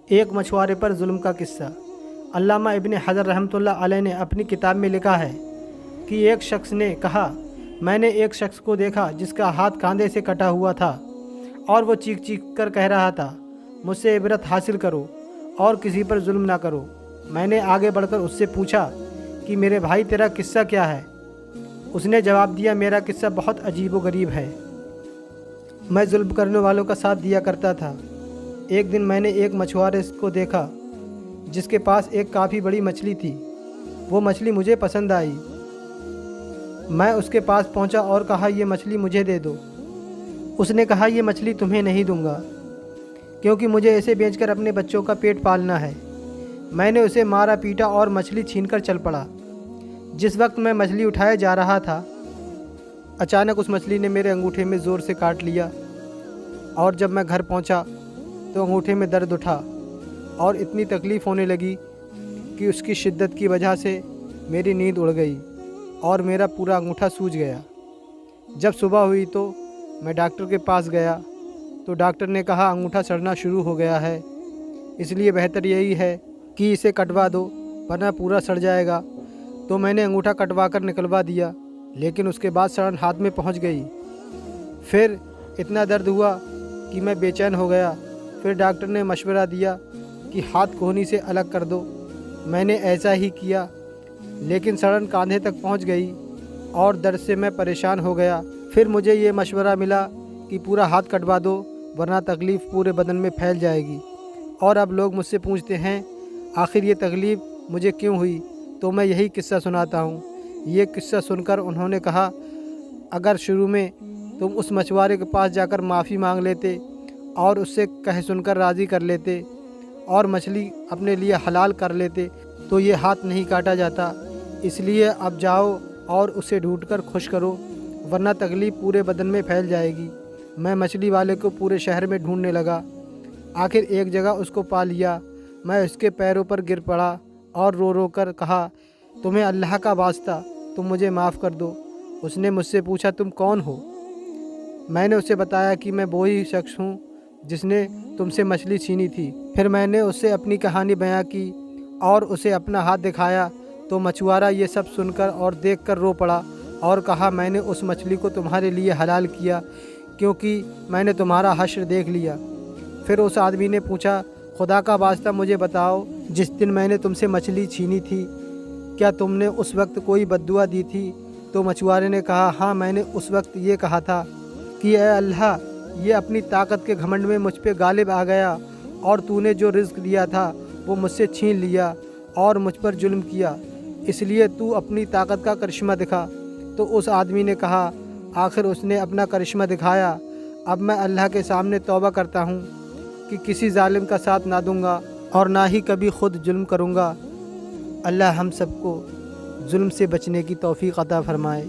एक मछुआरे पर जुल्म का किस्सा। अल्लामा इब्न हजर रहमतुल्लाह अलैह ने अपनी किताब में लिखा है कि एक शख्स ने कहा, मैंने एक शख्स को देखा जिसका हाथ कंधे से कटा हुआ था और वो चीख चीख कर कह रहा था, मुझसे इबरत हासिल करो और किसी पर जुल्म ना करो। मैंने आगे बढ़कर उससे पूछा कि मेरे भाई तेरा किस्सा क्या है। उसने जवाब दिया, मेरा किस्सा बहुत अजीब व गरीब है। मैं जुल्म करने वालों का साथ दिया करता था। एक दिन मैंने एक मछुआरे को देखा जिसके पास एक काफ़ी बड़ी मछली थी। वो मछली मुझे पसंद आई। मैं उसके पास पहुंचा और कहा, ये मछली मुझे दे दो। उसने कहा, ये मछली तुम्हें नहीं दूंगा क्योंकि मुझे इसे बेचकर अपने बच्चों का पेट पालना है। मैंने उसे मारा पीटा और मछली छीनकर चल पड़ा। जिस वक्त मैं मछली उठाए जा रहा था, अचानक उस मछली ने मेरे अंगूठे में ज़ोर से काट लिया और जब मैं घर पहुंचा तो अंगूठे में दर्द उठा और इतनी तकलीफ़ होने लगी कि उसकी शिद्दत की वजह से मेरी नींद उड़ गई और मेरा पूरा अंगूठा सूज गया। जब सुबह हुई तो मैं डॉक्टर के पास गया तो डॉक्टर ने कहा, अंगूठा सड़ना शुरू हो गया है, इसलिए बेहतर यही है कि इसे कटवा दो वरना पूरा सड़ जाएगा। तो मैंने अंगूठा कटवा कर निकलवा दिया, लेकिन उसके बाद सड़न हाथ में पहुंच गई। फिर इतना दर्द हुआ कि मैं बेचैन हो गया। फिर डॉक्टर ने मशवरा दिया कि हाथ कोहनी से अलग कर दो। मैंने ऐसा ही किया, लेकिन सड़न कंधे तक पहुंच गई और दर्द से मैं परेशान हो गया। फिर मुझे ये मशवरा मिला कि पूरा हाथ कटवा दो वरना तकलीफ़ पूरे बदन में फैल जाएगी। और अब लोग मुझसे पूछते हैं आखिर ये तकलीफ़ मुझे क्यों हुई, तो मैं यही किस्सा सुनाता हूँ। ये किस्सा सुनकर उन्होंने कहा, अगर शुरू में तुम उस मछुआरे के पास जाकर माफ़ी मांग लेते और उससे कह सुनकर राज़ी कर लेते और मछली अपने लिए हलाल कर लेते तो ये हाथ नहीं काटा जाता। इसलिए अब जाओ और उसे ढूंढकर खुश करो वरना तकलीफ़ पूरे बदन में फैल जाएगी। मैं मछली वाले को पूरे शहर में ढूंढने लगा। आखिर एक जगह उसको पा लिया। मैं उसके पैरों पर गिर पड़ा और रो रो कर कहा, तुम्हें अल्लाह का वास्ता, तुम मुझे माफ़ कर दो। उसने मुझसे पूछा, तुम कौन हो? मैंने उसे बताया कि मैं वही शख्स हूँ जिसने तुमसे मछली छीनी थी। फिर मैंने उससे अपनी कहानी बयां की और उसे अपना हाथ दिखाया तो मछुआरा ये सब सुनकर और देखकर रो पड़ा और कहा, मैंने उस मछली को तुम्हारे लिए हलाल किया क्योंकि मैंने तुम्हारा हश्र देख लिया। फिर उस आदमी ने पूछा, खुदा का वास्ता मुझे बताओ, जिस दिन मैंने तुमसे मछली छीनी थी क्या तुमने उस वक्त कोई बद्दुआ दी थी? तो मछुआरे ने कहा, हाँ, मैंने उस वक्त ये कहा था कि ए अल्लाह, ये अपनी ताकत के घमंड में मुझ पे गालिब आ गया और तूने जो रिज़्क दिया था वो मुझसे छीन लिया और मुझ पर जुल्म किया, इसलिए तू अपनी ताकत का करिश्मा दिखा। तो उस आदमी ने कहा, आखिर उसने अपना करिश्मा दिखाया। अब मैं अल्लाह के सामने तौबा करता हूँ कि किसी जालिम का साथ ना दूँगा और ना ही कभी ख़ुद जुल्म करूँगा। अल्लाह हम सबको जुल्म से बचने की तौफ़ीक़ अता फ़रमाए।